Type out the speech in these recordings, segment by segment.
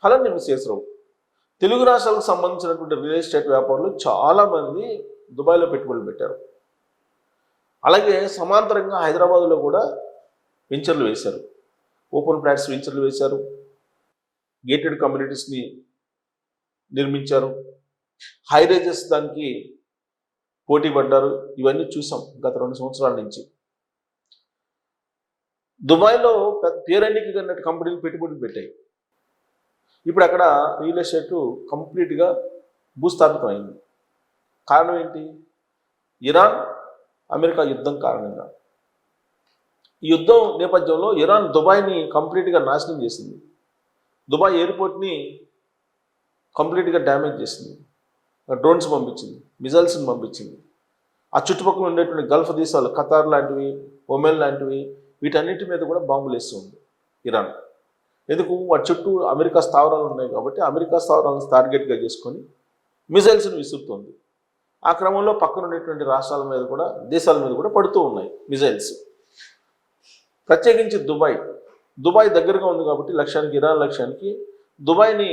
అలానే మిస్సెసరావు తెలుగు రాష్ట్రాలకు సంబంధించినటువంటి రియల్ ఎస్టేట్ వ్యాపారులు చాలామంది దుబాయ్లో పెట్టుబడులు పెట్టారు. అలాగే సమాంతరంగా హైదరాబాద్లో కూడా వెంచర్లు వేశారు. ఓపెన్ ప్లాట్స్ వెంచర్లు వేశారు, గేటెడ్ కమ్యూనిటీస్ని నిర్మించారు, హైరేజెస్ దానికి పోటీ పడ్డారు. ఇవన్నీ చూసాం గత 2 సంవత్సరాల నుంచి. దుబాయ్లో పేరెండికి కన్నట్టు కంపెనీలు పెట్టుబడులు పెట్టాయి. ఇప్పుడు అక్కడ రియల్ ఎస్టేట్ కంప్లీట్గా భూస్థాపితమైంది. కారణం ఏంటి? ఇరాన్ అమెరికా యుద్ధం కారణంగా. ఈ యుద్ధం నేపథ్యంలో ఇరాన్ దుబాయ్ని కంప్లీట్గా నాశనం చేసింది. దుబాయ్ ఎయిర్పోర్ట్ని కంప్లీట్గా డ్యామేజ్ చేసింది. డ్రోన్స్ పంపించింది, మిజైల్స్ని పంపించింది. ఆ చుట్టుపక్కల ఉండేటువంటి గల్ఫ్ దేశాలు ఖతార్ లాంటివి, ఒమెన్ లాంటివి, వీటన్నిటి మీద కూడా బాంబులు వేస్తుంది ఇరాన్. ఎందుకు? వాటి చుట్టూ అమెరికా స్థావరాలు ఉన్నాయి కాబట్టి అమెరికా స్థావరాలను టార్గెట్గా చేసుకొని మిజైల్స్ని విసురుతుంది. ఆ క్రమంలో పక్కన ఉండేటువంటి రాష్ట్రాల మీద కూడా, దేశాల మీద కూడా పడుతూ ఉన్నాయి మిజైల్స్. ప్రత్యేకించి దుబాయ్ దగ్గరగా ఉంది కాబట్టి ఇరాన్ లక్ష్యానికి దుబాయ్ని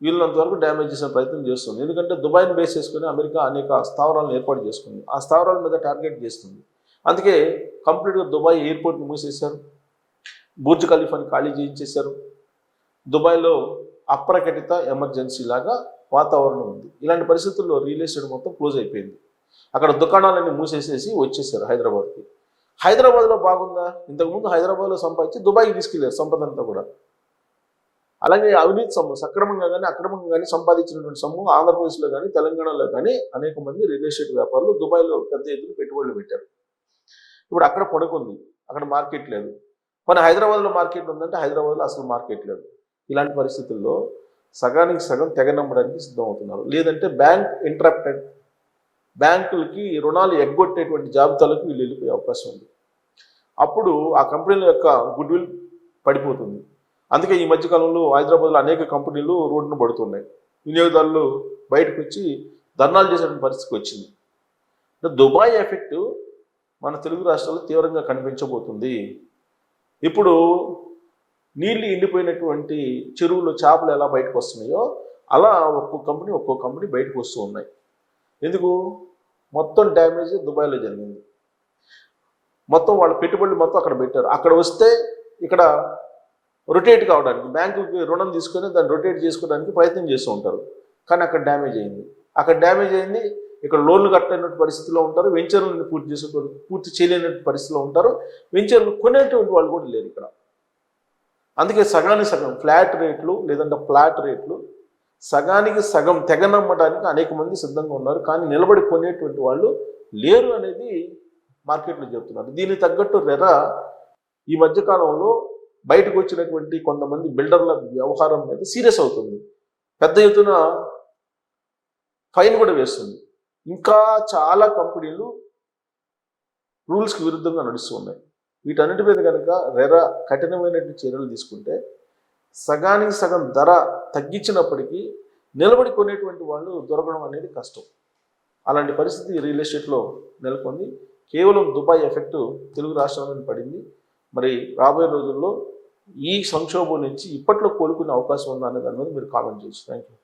వీళ్ళంత వరకు డ్యామేజ్ చేసిన ప్రయత్నం చేస్తుంది. ఎందుకంటే దుబాయ్ని బేస్ చేసుకుని అమెరికా అనేక స్థావరాలను ఏర్పాటు చేసుకుంది. ఆ స్థావరాల మీద టార్గెట్ చేస్తుంది. అందుకే కంప్లీట్గా దుబాయ్ ఎయిర్పోర్ట్ని మూసేశారు, బుర్జ్ ఖలీఫాని ఖాళీ చేయించేశారు. దుబాయ్లో అప్రకటిత ఎమర్జెన్సీ లాగా వాతావరణం ఉంది. ఇలాంటి పరిస్థితుల్లో రియల్ ఎస్టేట్ మొత్తం క్లోజ్ అయిపోయింది. అక్కడ దుకాణాలన్నీ మూసేసేసి వచ్చేసారు హైదరాబాద్కి. హైదరాబాద్లో బాగుందా? ఇంతకుముందు హైదరాబాద్లో సంపాదించి దుబాయ్కి తీసుకెళ్లారు సంపద అంతా కూడా. అలాగే అవినీతి సొమ్ము సక్రమంగా కానీ అక్రమంగా కానీ సంపాదించినటువంటి సొమ్ము ఆంధ్రప్రదేశ్లో కానీ తెలంగాణలో కానీ అనేక మంది రియల్ ఎస్టేట్ వ్యాపారులు దుబాయ్లో పెద్ద ఎత్తున పెట్టుబడులు పెట్టారు. ఇప్పుడు అక్కడ పడుకుంది, అక్కడ మార్కెట్ లేదు. కానీ హైదరాబాద్లో మార్కెట్ ఉందంటే హైదరాబాద్లో అసలు మార్కెట్ లేదు. ఇలాంటి పరిస్థితుల్లో సగానికి సగం తెగ నమ్మడానికి సిద్ధమవుతున్నారు. లేదంటే బ్యాంకులకి రుణాలు ఎగ్గొట్టేటువంటి జాబితాలకు వీళ్ళు వెళ్ళిపోయే అవకాశం ఉంది. అప్పుడు ఆ కంపెనీల యొక్క గుడ్ విల్ పడిపోతుంది. అందుకే ఈ మధ్యకాలంలో హైదరాబాద్లో అనేక కంపెనీలు రోడ్డును పడుతున్నాయి. వినియోగదారులు బయటకు వచ్చి ధర్నాలు చేసేటువంటి పరిస్థితికి వచ్చింది. దుబాయ్ ఎఫెక్ట్ మన తెలుగు రాష్ట్రాల్లో తీవ్రంగా కనిపించబోతుంది. ఇప్పుడు నీళ్ళు ఎండిపోయినటువంటి చెరువులో చేపలు ఎలా బయటకు వస్తున్నాయో అలా ఒక్కో కంపెనీ బయటకు వస్తూ ఉన్నాయి. ఎందుకు? మొత్తం డ్యామేజ్ దుబాయ్లో జరిగింది. మొత్తం వాళ్ళ పెట్టుబడులు మొత్తం అక్కడ పెట్టారు. అక్కడ వస్తే ఇక్కడ రొటేట్ కావడానికి బ్యాంకుకి రుణం తీసుకొని దాన్ని రొటేట్ చేసుకోవడానికి ప్రయత్నం చేస్తూ ఉంటారు. కానీ అక్కడ డ్యామేజ్ అయింది. ఇక్కడ లోన్లు కట్టలేనటువంటి పరిస్థితిలో ఉంటారు. వెంచర్లను పూర్తి చేయలేనటువంటి పరిస్థితిలో ఉంటారు. వెంచర్లు కొనేటువంటి వాళ్ళు కూడా లేరు ఇక్కడ. అందుకే సగానికి సగం ఫ్లాట్ రేట్లు లేదంటే ఫ్లాట్ రేట్లు సగానికి సగం తెగ నమ్మడానికి అనేక మంది సిద్ధంగా ఉన్నారు. కానీ నిలబడి కొనేటువంటి వాళ్ళు లేరు అనేది మార్కెట్లో చెప్తున్నారు. దీనికి తగ్గట్టు ఈ మధ్యకాలంలో బయటకు వచ్చినటువంటి కొంతమంది బిల్డర్ల వ్యవహారం మీద సీరియస్ అవుతుంది. పెద్ద ఎత్తున ఫైన్ కూడా వేస్తుంది. ఇంకా చాలా కంపెనీలు రూల్స్కి విరుద్ధంగా నడుస్తూ ఉన్నాయి. వీటన్నిటి మీద కనుక కఠినమైనటువంటి చర్యలు తీసుకుంటే సగానికి సగం ధర తగ్గించినప్పటికీ నిలబడి కొనేటువంటి వాళ్ళు దొరకడం అనేది కష్టం. అలాంటి పరిస్థితి రియల్ ఎస్టేట్లో నెలకొంది. కేవలం దుబాయ్ ఎఫెక్ట్ తెలుగు రాష్ట్రాల మీద పడింది. మరి రాబోయే రోజుల్లో ఈ సంక్షోభం నుంచి ఇప్పట్లో కోలుకునే అవకాశం ఉందా అనే దాని మీద మీరు కామెంట్ చేయొచ్చు. Thank you.